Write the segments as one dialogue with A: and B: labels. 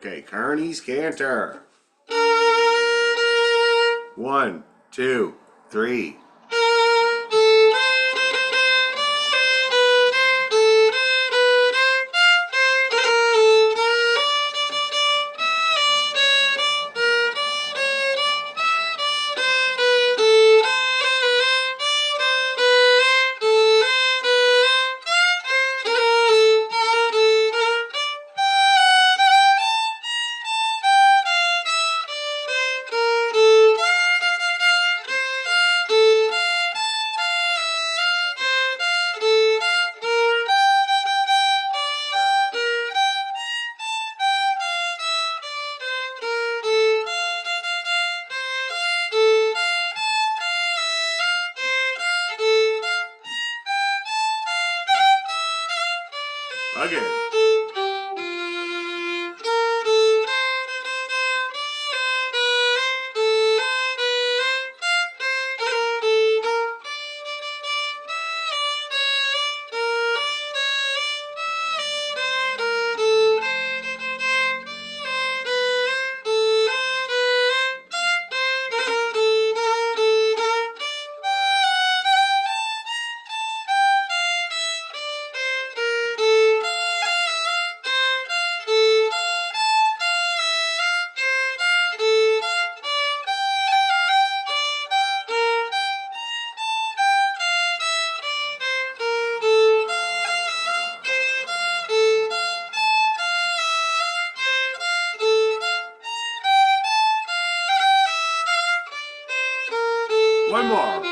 A: Okay, Carney's Canter. 1, 2, 3. Again. One more.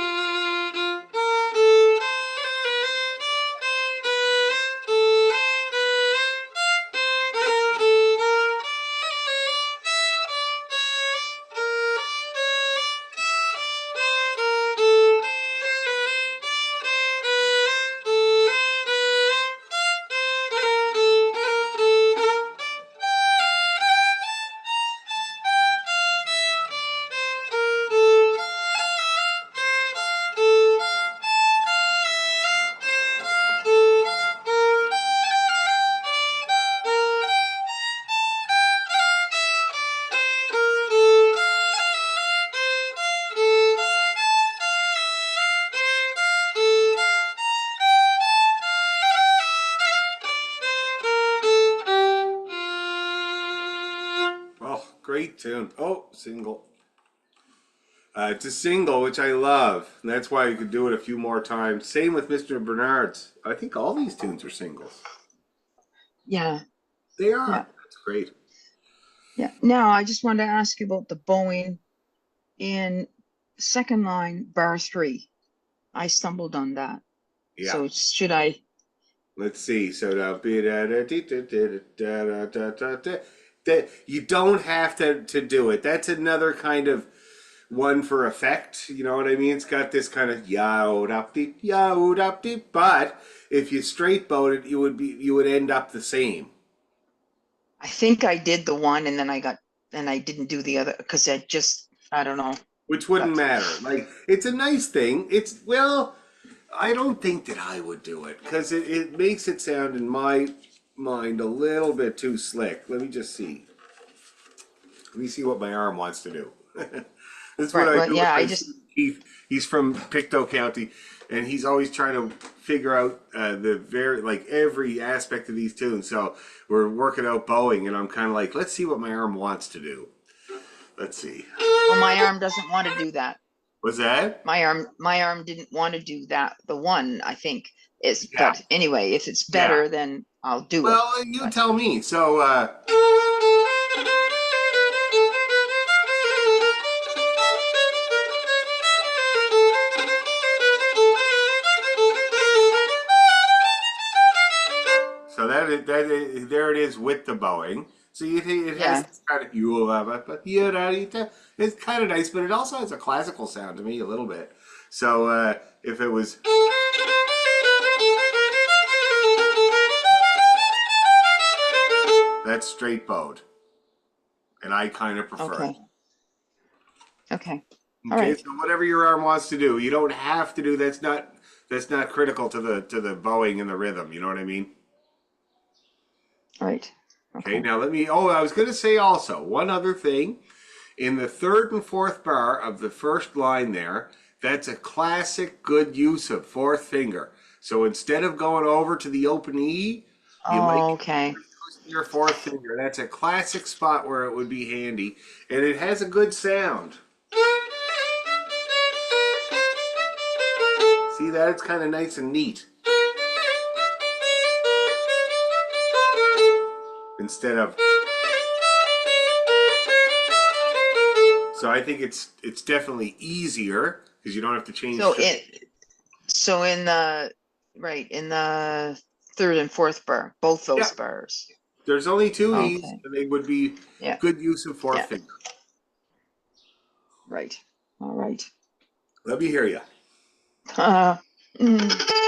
A: Oh, great tune. Oh, single. It's a single, which I love. And that's why you could do it a few more times. Same with Mr. Bernard's. I think all these tunes are singles.
B: Yeah.
A: They are.
B: Yeah.
A: That's great.
B: Yeah. Now, I just wanted to ask you about the bowing in second line, bar 3. I stumbled on that.
A: Yeah.
B: So should I?
A: Let's see. So you don't have to do it. That's another kind of one for effect. You know what I mean? It's got this kind of yaod up deep. But if you straight bowed it, you would end up the same.
B: I think I did the one and then I didn't do the other because I don't know.
A: Which wouldn't matter. Like, it's a nice thing. I don't think that I would do it because it makes it sound in my mind a little bit too slick. Let me just see. Let me see what my arm wants to do. That's what
B: Right.
A: I
B: Well,
A: do with
B: yeah,
A: my son Keith. He's from Pictou County, and he's always trying to figure out every aspect of these tunes. So we're working out bowing, and I'm kind of like, let's see what my arm wants to do. Let's see.
B: well, my arm doesn't want to do that.
A: Was that?
B: My arm didn't want to do that. The one, I think, is.
A: Yeah.
B: But anyway, if it's
A: Yeah.
B: better, then I'll do it.
A: Well, you tell me. So, there it is with the bowing. So it has
B: Yeah.
A: this kind of it's kind of nice, but it also has a classical sound to me a little bit. So if it was that's straight bowed, and I kind of prefer it.
B: Okay. All
A: Okay,
B: right.
A: so whatever your arm wants to do, you don't have to do. That's not critical to the bowing and the rhythm. You know what I mean?
B: All right.
A: Okay,
B: Okay.
A: now I was going to say also one other thing. In the third and fourth bar of the first line there, that's a classic good use of fourth finger. So instead of going over to the open E, you might
B: Okay.
A: use your fourth finger. That's a classic spot where it would be handy, and it has a good sound. See that? It's kind of nice and neat. Instead of, so I think it's definitely easier because you don't have to change
B: So
A: to.
B: in the right in the third and fourth bar, both
A: Yeah,
B: those bars.
A: there's only two E's,
B: Okay.
A: and they would be
B: Yeah.
A: good use of fourth
B: Yeah.
A: finger.
B: Right. All right.
A: Let me hear you.
B: Mm.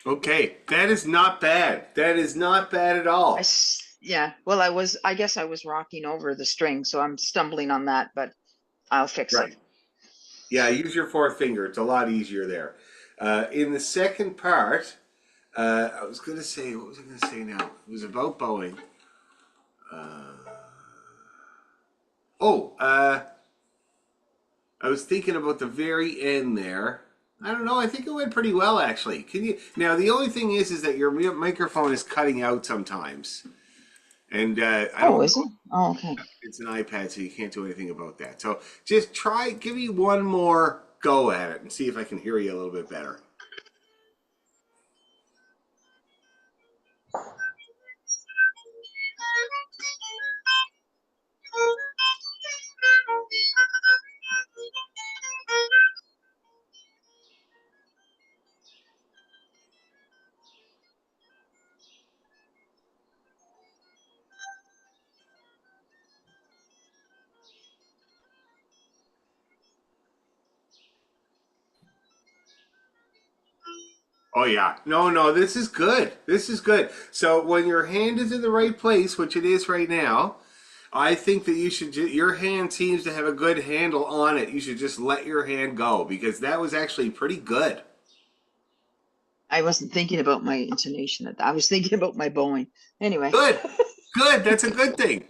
A: Okay, that is not bad. That is not bad at all.
B: Yeah. Well, I guess I was rocking over the string, so I'm stumbling on that, but I'll fix it.
A: Right. Yeah, use your fourth finger. It's a lot easier there. In the second part, I was going to say, what was I going to say now? It was about bowing. Oh, I was thinking about the very end there. I don't know. I think it went pretty well, actually. Can you now? The only thing is that your microphone is cutting out sometimes, and I
B: Oh,
A: don't
B: is
A: know.
B: it? Oh, okay.
A: It's an iPad, so you can't do anything about that. So just try, give me one more go at it, and see if I can hear you a little bit better. Oh yeah, no, this is good. This is good. So when your hand is in the right place, which it is right now, I think that you should. Your hand seems to have a good handle on it. You should just let your hand go because that was actually pretty good.
B: I wasn't thinking about my intonation. I was thinking about my bowing. Anyway.
A: Good, good. That's a good thing.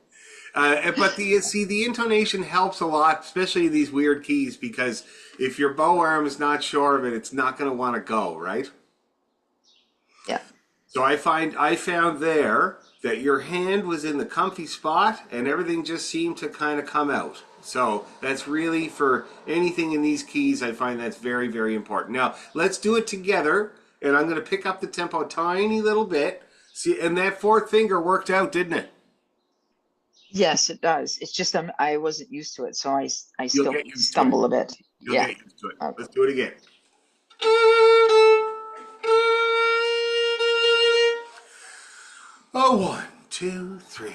A: But the intonation helps a lot, especially in these weird keys, because if your bow arm is not sure of it, it's not going to want to go right.
B: Yeah.
A: So I found there that your hand was in the comfy spot and everything just seemed to kind of come out. So that's really for anything in these keys, I find that's very, very important. Now let's do it together, and I'm going to pick up the tempo a tiny little bit. See, and that fourth finger worked out, didn't it?
B: Yes, it does. It's just I wasn't used to it, so I
A: You'll
B: still
A: get used to it.
B: stumble a bit.
A: You'll
B: Yeah.
A: get used to it.
B: Okay.
A: Let's do it again. Oh, one, two, three.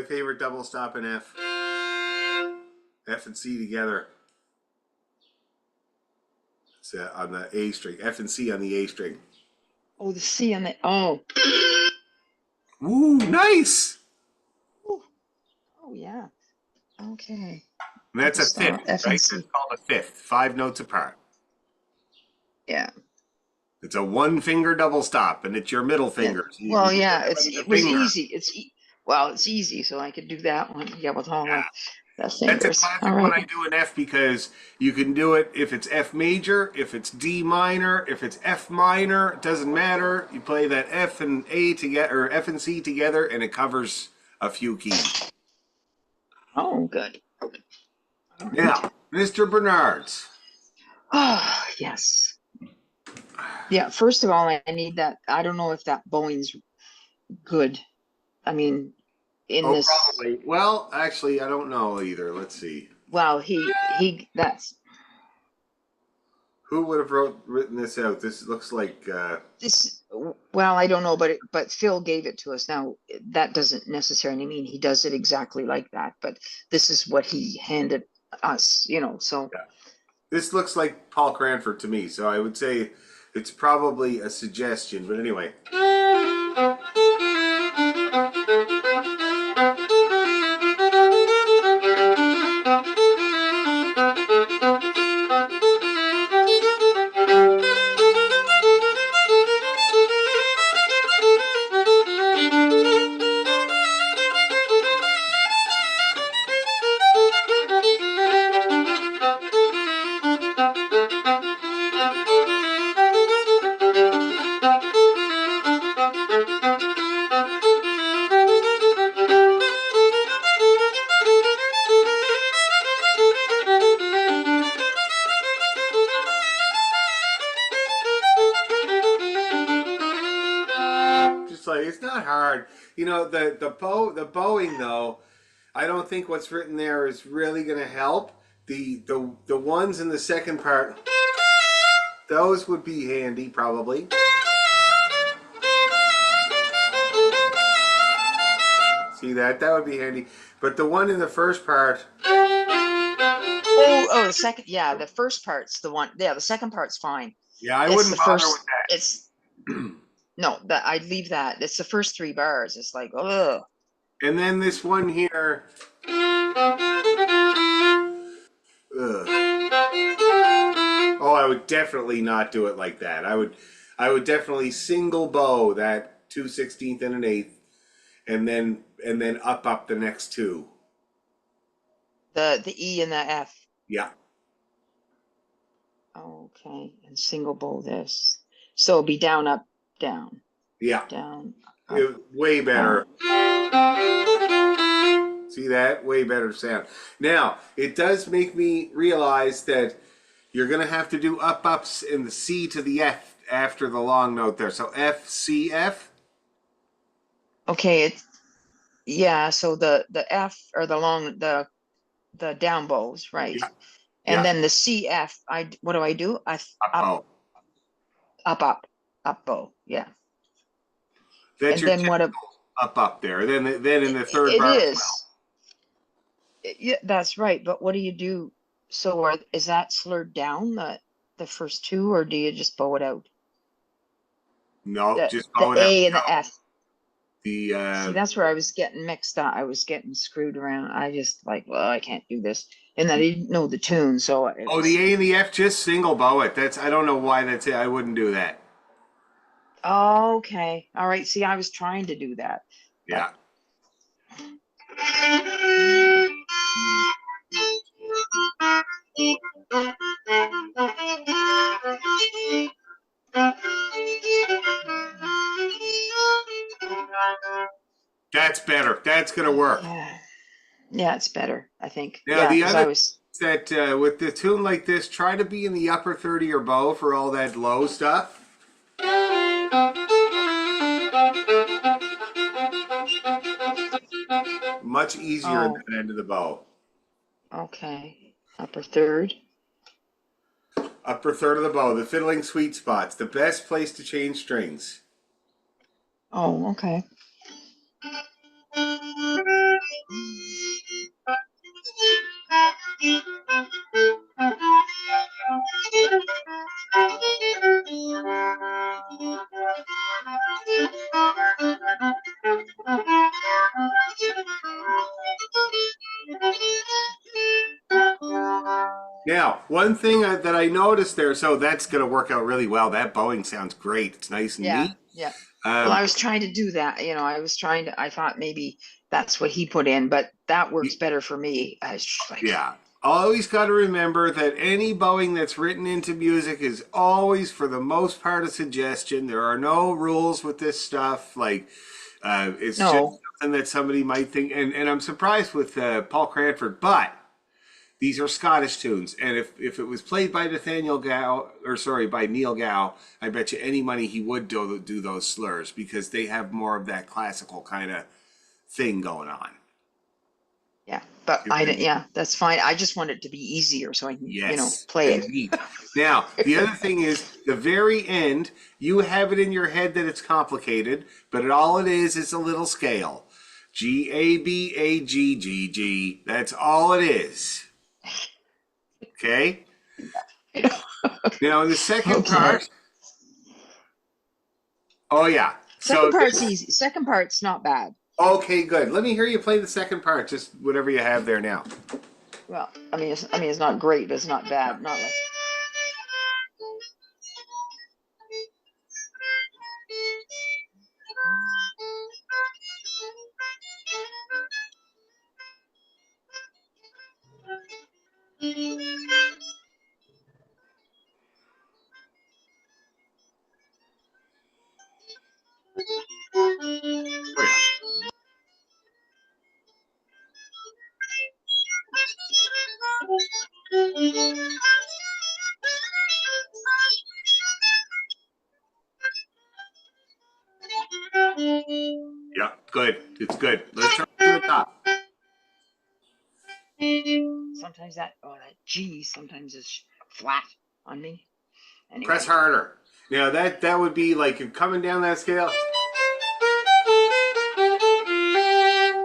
A: my favorite double stop in F. F and C together. It's on the A string. F and C on the A string.
B: Oh, the C and the oh.
A: Ooh, nice.
B: Ooh. Oh yeah. Okay.
A: And that's a
B: Star
A: fifth,
B: F
A: right?
B: and
A: That's
B: C.
A: called a fifth. 5 notes apart.
B: Yeah.
A: It's a one-finger double stop, and it's your middle
B: Yeah.
A: finger. So you
B: Well,
A: can
B: yeah.
A: play it with your
B: It was
A: finger.
B: easy. Well, it's easy, so I could do that one. Yeah, with all the
A: That's a
B: fingers. All
A: classic one
B: right.
A: I do in F because you can do it if it's F major, if it's D minor, if it's F minor, it doesn't matter. You play that F and A together, or F and C together, and it covers a few keys.
B: Oh, good. All right.
A: Now, Mr. Bernard's.
B: Oh, yes. Yeah. First of all, I need that. I don't know if that bowing's good. I mean, in
A: Oh,
B: this.
A: probably. Well, actually, I don't know either. Let's see.
B: Well, that's
A: Who would have written this out? This looks like
B: this. Well, I don't know, but Phil gave it to us. Now, that doesn't necessarily mean he does it exactly like that, but this is what he handed us, so.
A: yeah. This looks like Paul Cranford to me, so I would say it's probably a suggestion. But anyway. Just like it's not hard, the bowing though. I don't think what's written there is really going to help. The ones in the second part, those would be handy probably. See that? That would be handy. But the one in the first part,
B: Oh, the second, yeah, the first part's the one. Yeah, the second part's fine.
A: yeah, I
B: It's
A: wouldn't
B: the
A: bother with
B: first. It's
A: that.
B: no, that I'd leave that. It's the first 3 bars. It's like, oh,
A: And then this one here. Ugh. Oh, I would definitely not do it like that. I would definitely single bow that 2/16 and an eighth, and then up the next two.
B: the E and the F.
A: Yeah,
B: Okay, and single bow this. So it'll be down, up, down,
A: yeah,
B: down, up,
A: way better.
B: down.
A: See that? Way better sound. Now it does make me realize that you're gonna have to do ups in the C to the F after the long note there. So F C F.
B: Okay, yeah. So the F or the down bows, right?
A: Yeah,
B: And
A: yeah,
B: then the CF. What do I do?
A: up bow.
B: Up bow. Yeah.
A: That's
B: And
A: your
B: then what?
A: up there. Then in the third
B: It
A: bar as
B: is.
A: well.
B: Yeah, that's right. But what do you do? So is that slurred down the first two, or do you just bow it out?
A: No,
B: The
A: just
B: the
A: bow it out.
B: A and
A: No.
B: the F.
A: The
B: See, that's where I was getting mixed up. I was getting screwed around. I just like, well, I can't do this. And I didn't know the tune, so it
A: the
B: was
A: A and the F just single bow it. I don't know why that's it. I wouldn't do that.
B: okay. All right. See, I was trying to do that, but
A: Yeah. That's better. That's gonna work.
B: yeah. Yeah, it's better, I think.
A: Now
B: Yeah,
A: the
B: because I
A: other
B: was
A: that with the tune like this, try to be in the upper 30 or bow for all that low stuff. Much easier in
B: oh,
A: that end of the bow.
B: okay. Upper third.
A: Upper third of the bow, the fiddling sweet spot's the best place to change strings.
B: Oh, okay.
A: Now, one thing that I noticed there, so that's going to work out really well. That bowing sounds great. It's nice and
B: Yeah,
A: neat.
B: yeah. Well,
A: Um,
B: I was trying to do that, I thought maybe that's what he put in, but that works better for me. I was just like,
A: yeah. Always got to remember that any bowing that's written into music is always, for the most part, a suggestion. There are no rules with this stuff. Like, it's just
B: no,
A: something that somebody might think. And I'm surprised with Paul Cranford, but these are Scottish tunes. And if it was played by Nathaniel Gow, or sorry, by Neil Gow, I bet you any money he would do those slurs because they have more of that classical kind of thing going on.
B: yeah, but
A: See what I mean?
B: yeah, that's fine. I just want it to be easier so I can,
A: Yes,
B: play
A: and
B: it.
A: neat. Now, the other thing is the very end, you have it in your head that it's complicated, but all it is a little scale. G A B A G G G. That's all it is. Okay? Now, in the second
B: Okay.
A: part, oh yeah.
B: Second
A: So
B: part's
A: this,
B: easy. Second part's not bad.
A: okay, good. Let me hear you play the second part, just whatever you have there now.
B: Well, it's not great, but it's not bad. Not like
A: Oh yeah. Yeah, good. It's good. Let's try from the top.
B: sometimes that G sometimes is flat on me.
A: Press
B: Anyway.
A: harder. Now that would be like if coming down that scale.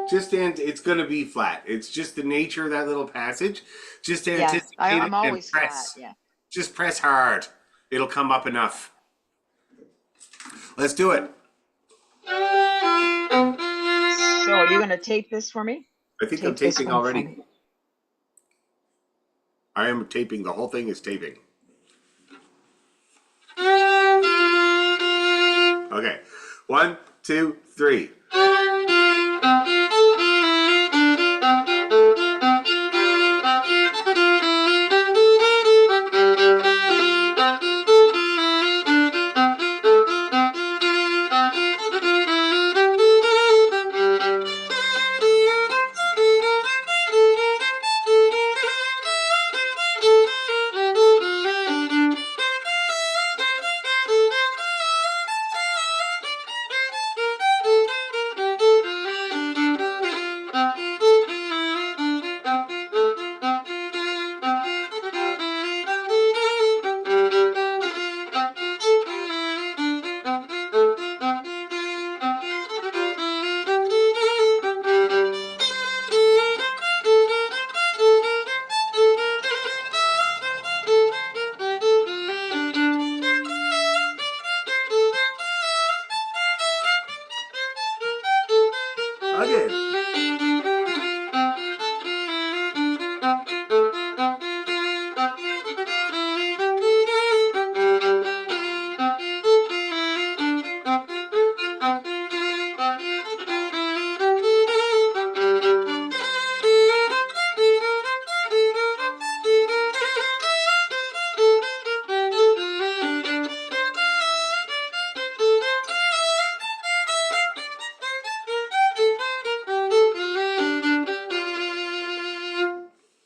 A: Just it's going to be flat. It's just the nature of that little passage. Just
B: Yeah,
A: anticipate it
B: I'm
A: and
B: always flat.
A: press.
B: Yeah.
A: Just press hard. It'll come up enough. Let's do it.
B: So are you gonna tape this for me?
A: I think I'm
B: Tape this
A: taping
B: one for
A: already.
B: me.
A: I am taping. The whole thing is taping. Okay. One, two, three. Again.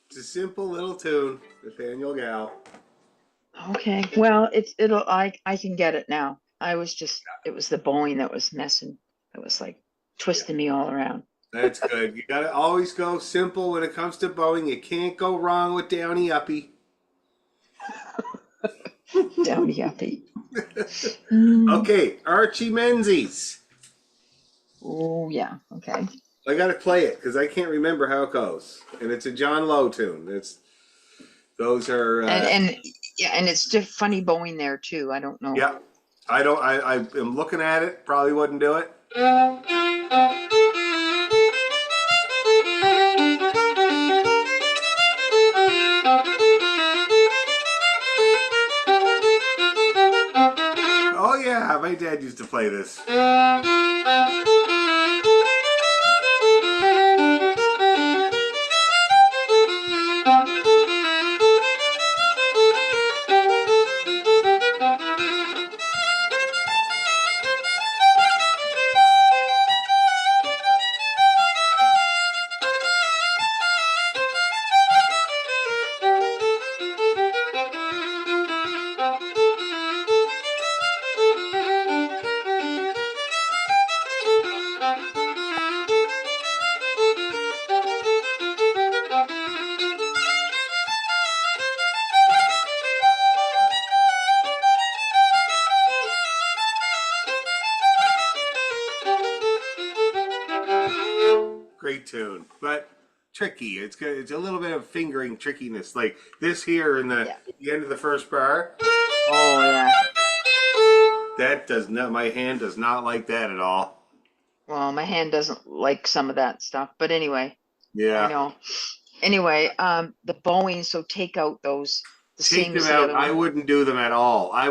A: It's a simple little tune, Nathaniel Gal.
B: Okay. Well, I can get it now. It was the bowling that was messing. It was like
A: Yeah,
B: twisting me all around.
A: that's good. You gotta always go simple when it comes to bowing. You can't go wrong with Downy Uppy.
B: Downy happy. Mm.
A: Okay, Archie Menzies.
B: Oh yeah. Okay.
A: I gotta play it because I can't remember how it goes, and it's a John Lowe tune. It's those are
B: And yeah, and it's just funny bowing there too. I don't know.
A: yeah. I don't. I am looking at it. Probably wouldn't do it. Oh yeah, my dad used to play this. Great tune, but tricky. It's good. It's a little bit of fingering trickiness, like this here in
B: Yeah.
A: the end of the first bar.
B: Oh yeah.
A: That does not. My hand does not like that at all.
B: Well, my hand doesn't like some of that stuff, but anyway, I
A: Yeah,
B: know. Anyway, the bowing, so take out those the
A: take
B: same
A: them
B: as the
A: out.
B: other
A: I
B: one.
A: wouldn't do them at all. I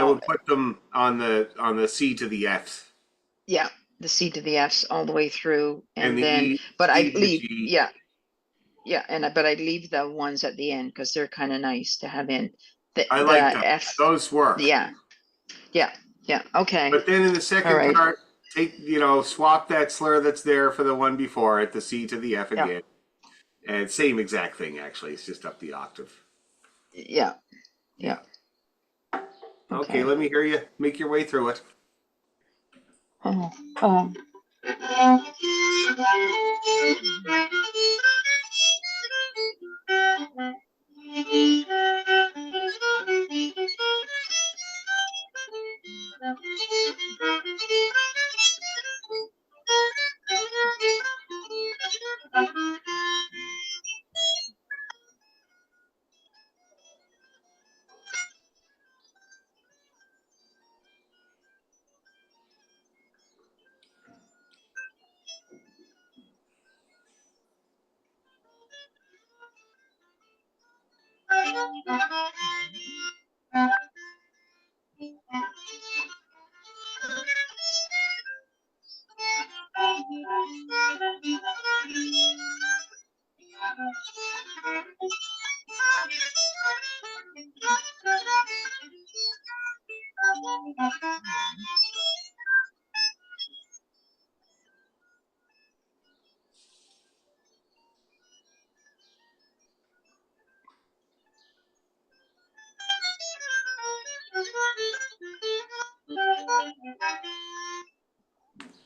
B: No,
A: would put them on the C to the F
B: yeah, the C to the F's all the way through,
A: and
B: and
A: the
B: then, but
A: E
B: I'd
A: to the
B: leave,
A: G.
B: yeah, yeah, but I'd leave the ones at the end because they're kind of nice to have in.
A: I
B: The
A: like them.
B: F,
A: Those work.
B: yeah, yeah, yeah. Okay,
A: But then in the
B: all
A: second
B: right,
A: part, swap that slur that's there for the one before it, the C to the F
B: yeah,
A: again. And same exact thing, actually. It's just up the octave.
B: yeah,
A: Yeah.
B: yeah.
A: Okay,
B: Okay.
A: let me hear you make your way through it.
B: Oh, um,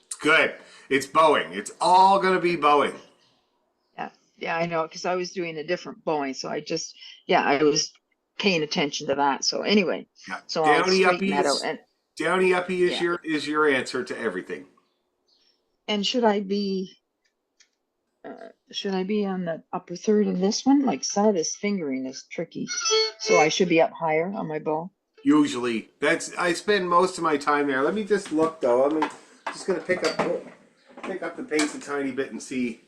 A: It's good. It's bowing. It's all going to be bowing.
B: yeah, yeah, I know, because I was doing a different bowing, so yeah, I was paying attention to that. So anyway,
A: Yeah.
B: so I'll
A: Downy
B: straighten
A: uppy
B: that out.
A: is Downy uppy
B: Yeah,
A: is your answer to everything.
B: and should I be on the upper third in this one? Like some of this fingering is tricky, so I should be up higher on my bow.
A: Usually, that's I spend most of my time there. Let me just look though. Just gonna pick up the pace a tiny bit and see.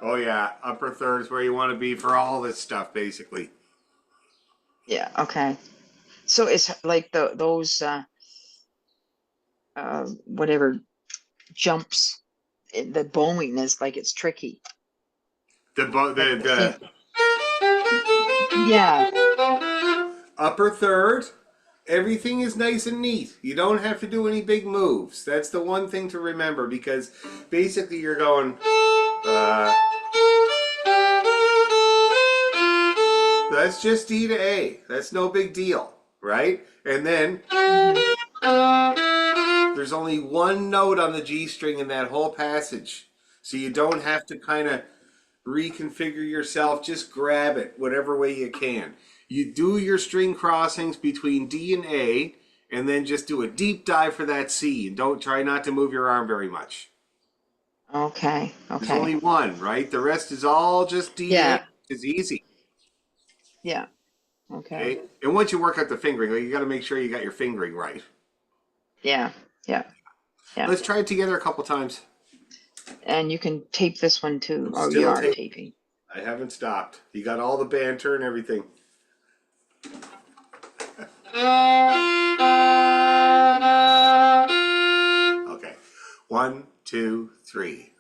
A: Oh yeah, upper third is where you want to be for all this stuff, basically.
B: Yeah, okay. So it's like those whatever jumps, the bowing is like it's tricky. Like the thing.
A: The
B: Yeah,
A: upper third, everything is nice and neat. You don't have to do any big moves. That's the one thing to remember because basically you're going. That's just D to A. That's no big deal. right? And then
B: Mhm.
A: there's only one note on the G string in that whole passage. So you don't have to kind of reconfigure yourself. Just grab it whatever way you can. You do your string crossings between D and A, and then just do a deep dive for that C. And don't try not to move your arm very much.
B: Okay.
A: There's
B: Okay.
A: only one, right? The rest is all just D and A.
B: Yeah.
A: It's easy.
B: Yeah. Okay.
A: Okay? And once you work out the fingering, like, you got to make sure you got your fingering right.
B: Yeah. Yeah. Yeah.
A: Let's try it together a couple times.
B: And you can tape this one too.
A: I'm
B: Oh, you
A: still
B: are
A: taping.
B: taping.
A: I haven't stopped. You got all the banter and everything. Okay. 1, 2, 3.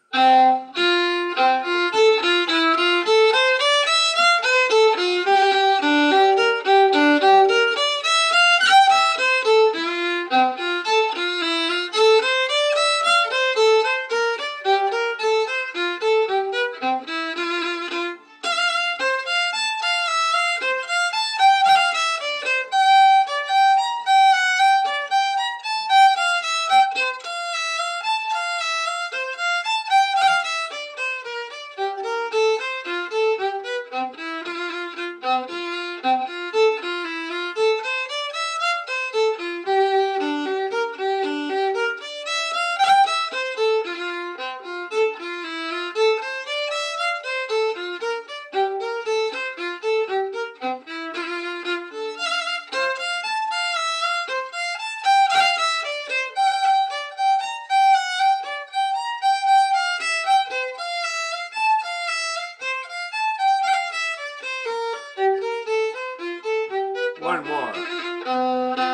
A: One more.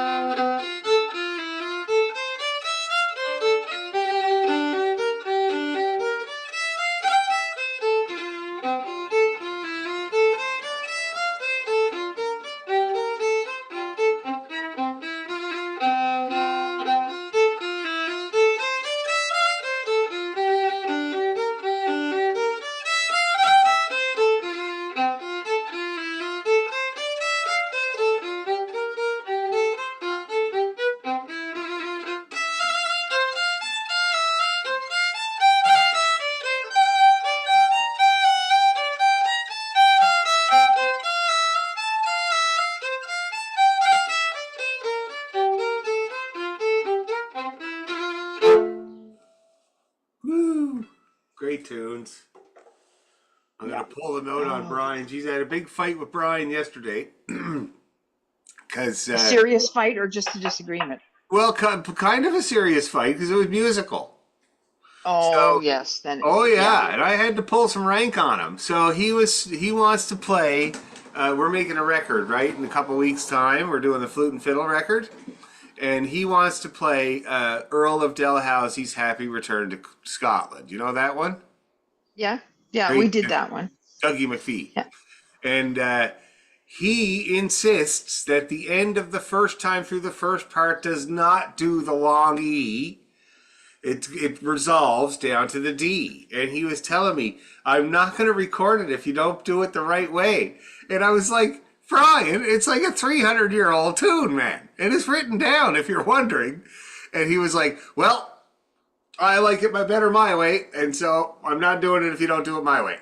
A: Woo! Great tunes. I'm
B: Yeah.
A: gonna pull the note on
B: Oh.
A: Brian. She's had a big fight with Brian yesterday, because
B: A serious fight or just a disagreement?
A: well, kind of a serious fight because it was musical.
B: Oh,
A: So,
B: yes. Then,
A: oh
B: yeah.
A: yeah, and I had to pull some rank on him. So he wants to play. We're making a record, right? In a couple weeks' time, we're doing the flute and fiddle record, and he wants to play Earl of Dalhousie's "Happy Return to Scotland." You know that one?
B: Yeah. Yeah. We
A: Great
B: did
A: tune.
B: that one.
A: Dougie McPhee.
B: Yeah.
A: And he insists that the end of the first time through the first part does not do the long E. It resolves down to the D. And he was telling me, I'm not going to record it if you don't do it the right way. And I was like, Brian, it's like a 300-year-old tune, man. And it's written down, if you're wondering. And he was like, well, I like it better my way. And so I'm not doing it if you don't do it my way.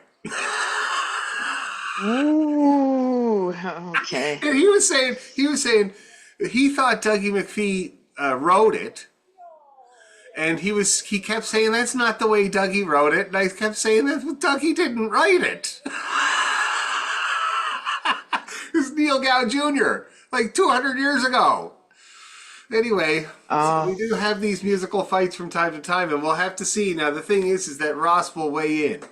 B: Ooh. Okay.
A: And he was saying he thought Dougie McPhee wrote it, and he kept saying that's not the way Dougie wrote it, and I kept saying that Dougie didn't write it. It's Neil Gow Jr. like 200 years ago. Anyway, so we
B: Oh.
A: do have these musical fights from time to time, and we'll have to see. Now the thing is that Ross will weigh in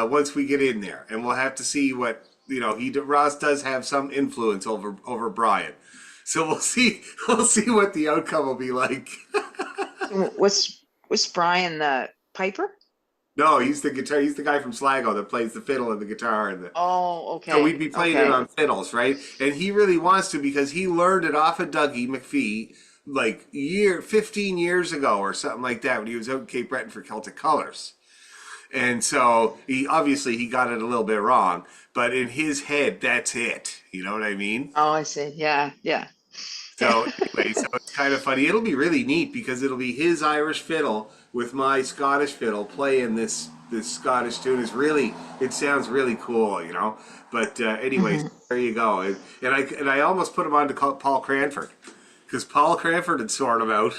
A: once we get in there, and we'll have to see what Ross does have some influence over Brian, so we'll see. We'll see what the outcome will be like.
B: Was Brian the piper?
A: No, he's the guitar. He's the guy from Sligo that plays the fiddle and the guitar and the.
B: Oh,
A: So we'd
B: okay.
A: be playing it
B: Okay.
A: on fiddles, right? And he really wants to because he learned it off of Dougie McPhee like 15 years ago or something like that when he was out in Cape Breton for Celtic Colors. And so he got it a little bit wrong, but in his head, that's it. You know what I mean?
B: Oh, I see. Yeah. Yeah.
A: So anyway, so it's kind of funny. It'll be really neat because it'll be his Irish fiddle with my Scottish fiddle playing this Scottish tune. It sounds really cool, you know. But anyway,
B: Mhm.
A: there you go. And I almost put him on to call Paul Cranford because Paul Cranford had sort him out.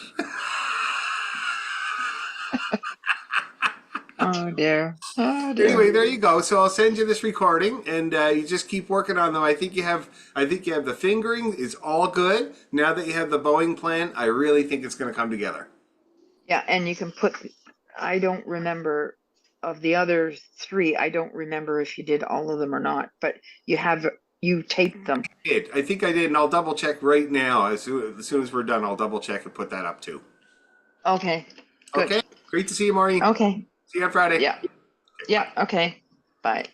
B: Oh dear. Oh dear.
A: Anyway, there you go. So I'll send you this recording, and you just keep working on them. I think you have the fingering is all good. Now that you have the bowing plan, I really think it's going to come together.
B: Yeah, and you can put, I don't remember of the other three, I don't remember if you did all of them or not, but you taped them.
A: I think I did, and I'll double check right now. As soon as we're done, I'll double check and put that up too.
B: Okay, good.
A: Okay, great to see you, Maureen.
B: Okay,
A: See you on Friday.
B: yeah,
A: Okay,
B: yeah,
A: bye.
B: okay. Bye.